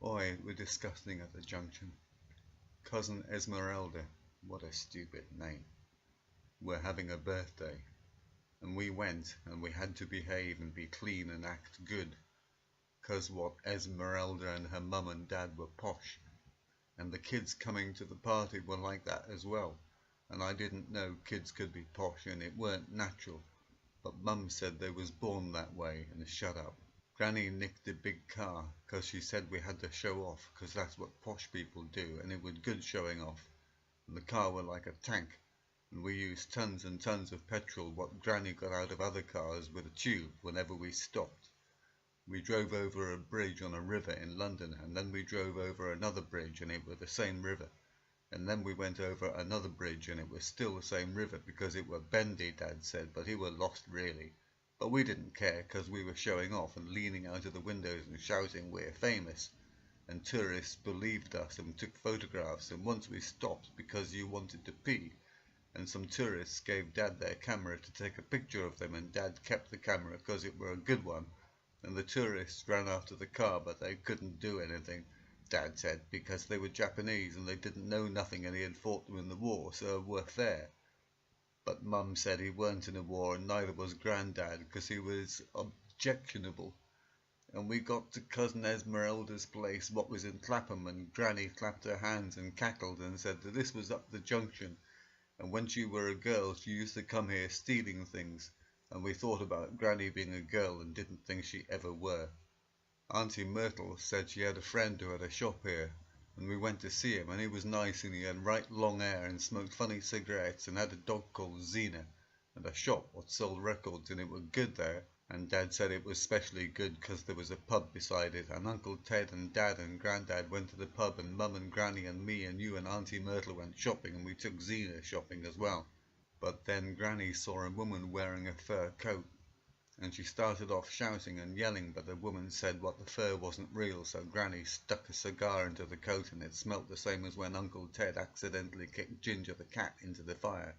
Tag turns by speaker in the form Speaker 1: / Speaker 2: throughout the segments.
Speaker 1: Oi, we're discussing at the Junction. Cousin Esmeralda, what a stupid name. We're having a birthday, and we went, and we had to behave and be clean and act good, 'cause what Esmeralda and her mum and dad were posh, and the kids coming to the party were like that as well, and I didn't know kids could be posh and it weren't natural, but Mum said they was born that way, and shut up. Granny nicked a big car, 'cause she said we had to show off, 'cause that's what posh people do, and it was good showing off. And the car were like a tank, and we used tons and tons of petrol what Granny got out of other cars with a tube whenever we stopped. We drove over a bridge on a river in London, and then we drove over another bridge and it was the same river. And then we went over another bridge and it was still the same river, because it were bendy, Dad said, but he were lost really. But we didn't care, 'cause we were showing off and leaning out of the windows and shouting we're famous. And tourists believed us and took photographs, and once we stopped because you wanted to pee, and some tourists gave Dad their camera to take a picture of them, and Dad kept the camera 'cause it were a good one, and the tourists ran after the car, but they couldn't do anything, Dad said, because they were Japanese and they didn't know nothing and he had fought them in the war, so it were fair. But Mum said he weren't in a war, and neither was Grandad, 'cause he was objectionable. And we got to Cousin Esmeralda's place, what was in Clapham, and Granny clapped her hands and cackled and said that this was up the Junction, and when she were a girl she used to come here stealing things, and we thought about Granny being a girl and didn't think she ever were. Auntie Myrtle said she had a friend who had a shop here, and we went to see him, and he was nice, and he had right long hair and smoked funny cigarettes and had a dog called Zena, and a shop what sold records, and it was good there, and Dad said it was specially good 'cause there was a pub beside it, and Uncle Ted and Dad and Grandad went to the pub, and Mum and Granny and me and you and Auntie Myrtle went shopping, and we took Zena shopping as well. But then Granny saw a woman wearing a fur coat, and she started off shouting and yelling, but the woman said what the fur wasn't real, so Granny stuck a cigar into the coat, and it smelt the same as when Uncle Ted accidentally kicked Ginger the cat into the fire,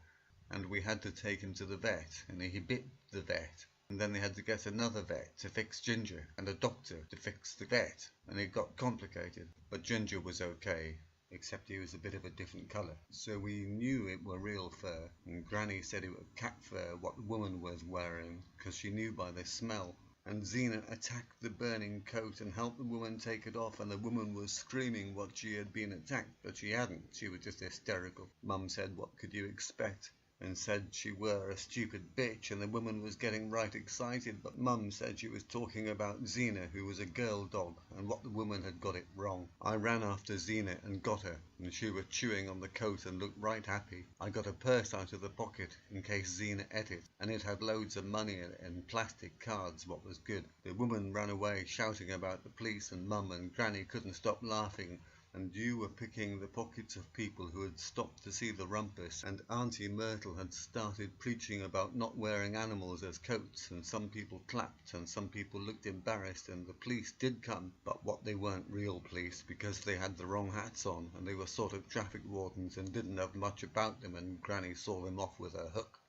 Speaker 1: and we had to take him to the vet, and he bit the vet, and then they had to get another vet to fix Ginger, and a doctor to fix the vet, and it got complicated, but Ginger was okay, except he was a bit of a different colour, so we knew it were real fur, and Granny said it was cat fur what the woman was wearing, 'cause she knew by the smell. And Zena attacked the burning coat and helped the woman take it off, and the woman was screaming what she had been attacked, but she hadn't, she was just hysterical. Mum said what could you expect, and said she were a stupid bitch, and the woman was getting right excited, but Mum said she was talking about Zena, who was a girl dog, and what the woman had got it wrong. I ran after Zena and got her, and she was chewing on the coat and looked right happy. I got a purse out of the pocket in case Zena ate it, and it had loads of money in it and plastic cards, what was good. The woman ran away shouting about the police, and Mum and Granny couldn't stop laughing, and you were picking the pockets of people who had stopped to see the rumpus, and Auntie Myrtle had started preaching about not wearing animals as coats, and some people clapped and some people looked embarrassed, and the police did come, but what they weren't real police, because they had the wrong hats on, and they were sort of traffic wardens and didn't have much about them, and Granny saw them off with her hook.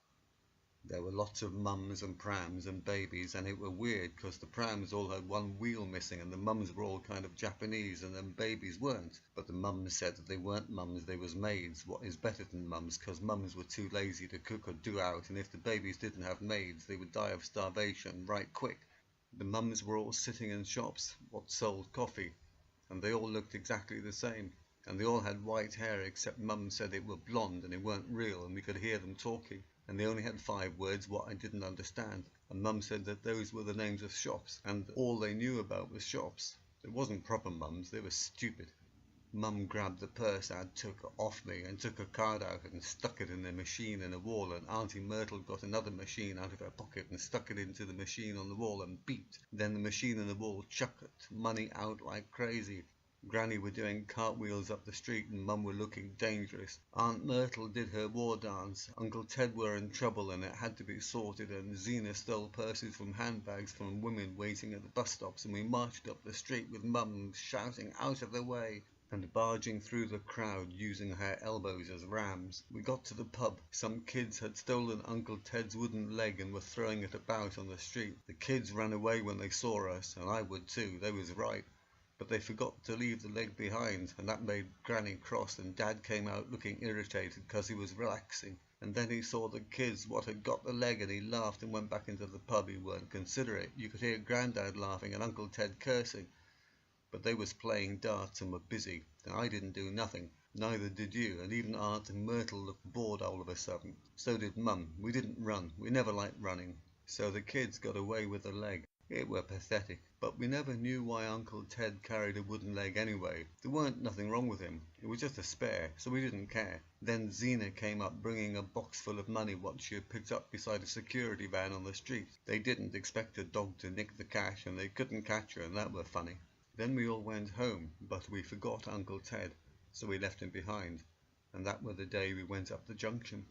Speaker 1: There were lots of mums and prams and babies, and it were weird, 'cause the prams all had one wheel missing, and the mums were all kind of Japanese, and them babies weren't. But the mums said that they weren't mums, they was maids, what is better than mums, 'cause mums were too lazy to cook or do out, and if the babies didn't have maids, they would die of starvation right quick. The mums were all sitting in shops what sold coffee, and they all looked exactly the same, and they all had white hair, except Mum said it were blonde, and it weren't real, and we could hear them talking. And they only had 5 words what I didn't understand, and Mum said that those were the names of shops, and all they knew about was shops. It wasn't proper mums, they were stupid. Mum grabbed the purse I'd took off me and took a card out and stuck it in the machine in the wall, and Auntie Myrtle got another machine out of her pocket and stuck it into the machine on the wall and beeped. Then the machine in the wall chucked money out like crazy. Granny were doing cartwheels up the street, and Mum were looking dangerous. Aunt Myrtle did her war dance. Uncle Ted were in trouble and it had to be sorted, and Zena stole purses from handbags from women waiting at the bus stops, and we marched up the street with Mum shouting out of the way and barging through the crowd using her elbows as rams. We got to the pub. Some kids had stolen Uncle Ted's wooden leg and were throwing it about on the street. The kids ran away when they saw us, and I would too, they was right. but they forgot to leave the leg behind, and that made Granny cross, and Dad came out looking irritated because he was relaxing. And then he saw the kids what had got the leg, and he laughed and went back into the pub. He weren't considerate. You could hear Grandad laughing and Uncle Ted cursing. But they was playing darts and were busy, and I didn't do nothing. Neither did you, and even Aunt and Myrtle looked bored all of a sudden. So did Mum. We didn't run. We never liked running. So the kids got away with the leg. It were pathetic, but we never knew why Uncle Ted carried a wooden leg anyway. There weren't nothing wrong with him. It was just a spare, so we didn't care. Then Zena came up bringing a box full of money what she had picked up beside a security van on the street. They didn't expect a dog to nick the cash, and they couldn't catch her, and that were funny. Then we all went home, but we forgot Uncle Ted, so we left him behind, and that were the day we went up the junction.